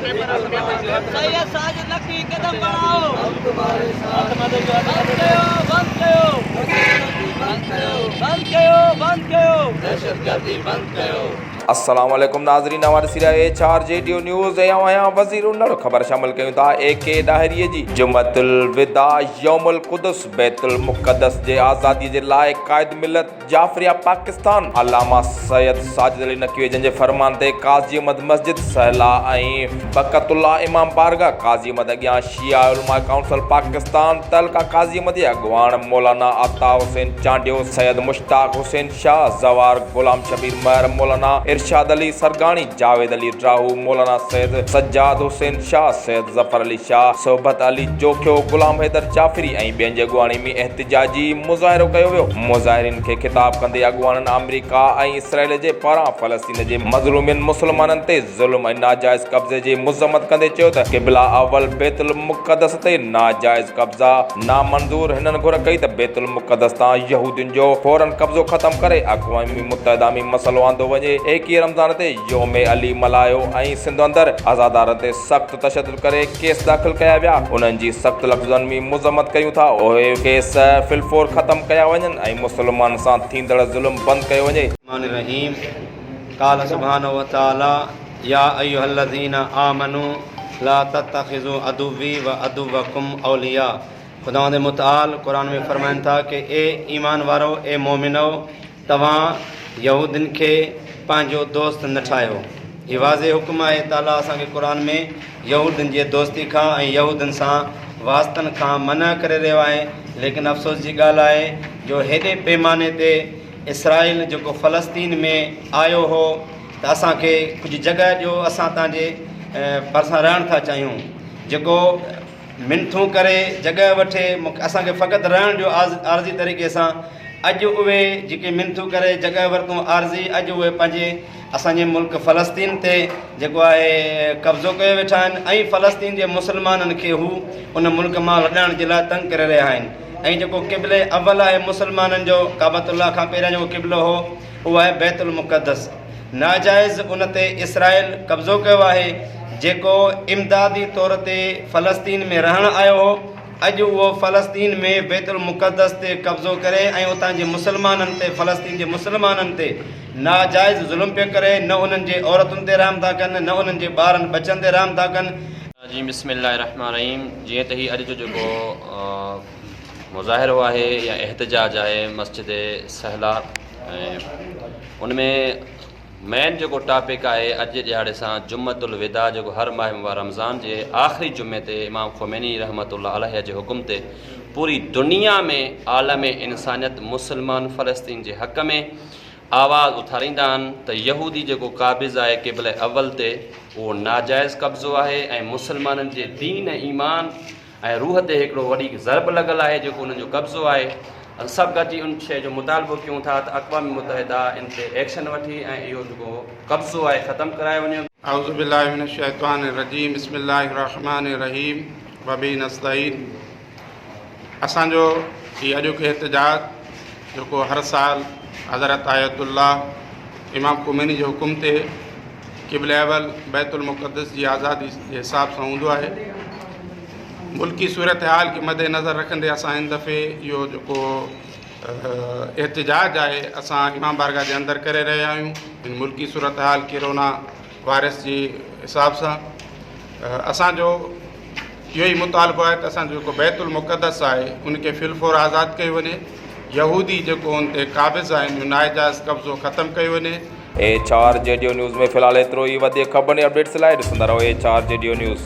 सैयद साजिद नकवी कदम बढ़ाओ। बंद कयो दहशतगर्दी बंद कयो। अस्सलाम वालेकुम नाज़रीन, हमारे सिरा HRJDO न्यूज़ है वज़ीर उन्नड़ ख़बर शामिल कयूं था। AK ॾाहिरीअ जी जुमतुल विदा यौमुल क़ुदस बैतुल मुक़द्दस जे आज़ादी जे लाइ क़ाइद मिलत जाफ़रिया पाकिस्तान अल्लामा सैयद साजिद अली नक़वी जंहिंजे फरमान ते काज़ी अहमद मस्जिद सहला ऐं बकतुल्ला इमाम बारगाह काज़ी अहमद अॻियां शिया उलमा काउंसिल पाकिस्तान तलका काज़ी अहमद जे अॻुवाण मौलाना अता हुसैन चांडियो, सैयद मुश्ताक हुसैन शाह, ज़वार गुलाम शबीर महर, मौलाना इरशाद अली सरगानी, जावेद अली राहू, मौलाना सैयद सज्जाद हुसैन शाह, सैयद ज़फ़र अली शाह, सोहबत अली जोखियो, गुलाम हैदर जाफ़री ऐं ॿियनि जे अॻुवाणी में एहतिजाजी मुज़ाहिरो कयो वियो। मुज़ाहिरीन खे ख़िताब कंदे अॻुवाणनि अमेरिका ऐं इसराइल जे पारां फ़लस्तीन जे मज़लूमिन मुस्लमाननि ते ज़ुल्म ऐं नाजाइज़ कब्ज़े जी मज़म्मत कंदे चयो त क़िबला अवल बैतुल मुक़द्दस ते नाजाइज़ कब्ज़ा नामंज़ूर। हिननि घुर कई त बैतुल मुक़द्दस तां यहूदियुनि जो फ़ौरन कब्ज़ो ख़तमु करे अक़वाम मुत्तहिदा में मसइलो आंदो वञे। 21 रमज़ान ते योम अली मल्हायो ऐं सिंध अंदरि आज़ादारनि ते सख़्त तशद्दुद करे केस दाख़िल कया विया। उन्हनि जी सख़्त लफ़्ज़नि में मज़म्मत कयूं था उहे केस फिलफोर ख़तमु कया वञनि ऐं मुसलमान सां थींदड़ ज़ुल्म बंदि कयो वञे। रहीम क़ाल सुब्हानहु व तआला या अय्युहल्लज़ीना आमनू ला तत्तखिज़ू अदुव्वी व अदुव्वकुम औलिया। खुदावंद मुतआल कुरान में फरमाइनि था कि ए ईमान वारो, ए मोमिनो, तव्हां यहूदिन खे पंहिंजो दोस्त न ठाहियो। हीउ वाज़े हुकुम आहे ताला असांखे क़ुरान में यहूदिन जे दोस्ती खां ऐं यहूदिन सां वास्तनि खां मना करे रहियो आहे। लेकिन अफ़सोस जी ॻाल्हि आहे जो हेॾे पैमाने ते इसराइल जेको फ़लस्तीन में आयो हो त असांखे कुझु जॻह ॾियो, असां तव्हांजे भरिसां रहणु था चाहियूं। जेको मिनथूं करे जॻह वठे, असांखे फ़क़ति रहण ॾियो आर्ज़ी तरीक़े सां। अॼु उहे जेके मिनथूं करे जॻह वरितूं आर्ज़ी, अॼु उहे पंहिंजे असांजे मुल्क फ़लस्तीन ते जेको आहे कब्ज़ो कयो वेठा आहिनि ऐं फ़लस्तीन जे मुस्लमाननि खे हू उन मुल्क मां लॾाइण जे लाइ तंग करे रहिया आहिनि। ऐं जेको क़िबले अवल आहे मुस्लमाननि जो, काबतुल्लाह खां पहिरियां जेको क़िबलो हो उहो आहे बैतुल मुक़द्दस। नाजाइज़ उन ते इसराइल कब्ज़ो कयो आहे। जेको इमदादी तौर ते फ़लस्तीन में रहणु आयो हो, अॼु उहो फ़लस्तीन में बैतुल मुक़द्दस ते कब्ज़ो करे ऐं उतां जे मुस्लमाननि ते, फ़लस्तीन जे मुस्लमाननि ते नाजाइज़ ज़ुल्म पियो करे। न उन्हनि जे औरतुनि ते रहम था कनि, न उन्हनि जे ॿारनि बचनि ते रहम था कनि। जी बिस्मिल्लाहिर्रहमानिर्रहीम। जीअं त ही अॼु जो जेको मुज़ाहिरो आहे या एहतिजाज आहे मस्जिद सहला, ऐं उनमें मेन जेको टॉपिक आहे अॼु जे ॾियारे सां जुम्मतुल विदा, जेको हर माह रमज़ान जे आख़िरी जुमे ते इमाम ख़ुमैनी रहमतुल्लाह अलैहि जे हुकुम ते पूरी दुनिया में आलम इंसानियत मुस्लमान फ़लस्तीन जे हक़ में आवाज़ उथारींदा आहिनि त यहूदी जेको क़ाबिज़ आहे क़िबले अवल ते उहो नाजाइज़ कब्ज़ो आहे ऐं मुस्लमाननि जे दीन ईमान ऐं रूह ते हिकिड़ो वॾी ज़रब लॻल आहे जेको उन्हनि जो कब्ज़ो आहे। सभु गॾिजी उन शइ जो मुतालबो कयूं था त अक़वाम मुत्तहिदा इन ते एक्शन वठी ऐं इहो जेको कब्ज़ो आहे ख़तमु करायो वञे। औज़ु बिल्लाहि मिनश शैतानिर रजीम, बिस्मिल्लाहिर रहमानिर रहीम, व बिही नस्तईन। असांजो हीउ अॼोको एहतिजाज जेको हर साल हज़रत आयतुल्लाह इमाम ख़ुमैनी जे हुकुम ते क़िबले अवल बैतुल मुक़द्दस जी आज़ादी जे हिसाब सां हूंदो आहे। मुल्की सूरत हाल खे मद्देनज़र रखंदे असां हिन दफ़े इहो जेको एहतिजाज आहे असां इमाम बारगाह जे अंदरि करे रहिया आहियूं। हिन मुल्की सूरत हाल कोरोना वायरस जे हिसाब सां असांजो इहो ई मुतालबो आहे त असांजो जेको बैतुल मुक़द्दस आहे उनखे फिलफोर आज़ादु कयो वञे। यहूदी जेको उन ते क़ाबिज़ आहिनि नाइजाइज़ कब्ज़ो ख़तमु कयो वञे। HRJDO न्यूज़ में फ़िलहालु एतिरो ई। वधीक ख़बरनि अपडेट्स लाइ ॾिसंदा रहो HRJDO न्यूज़।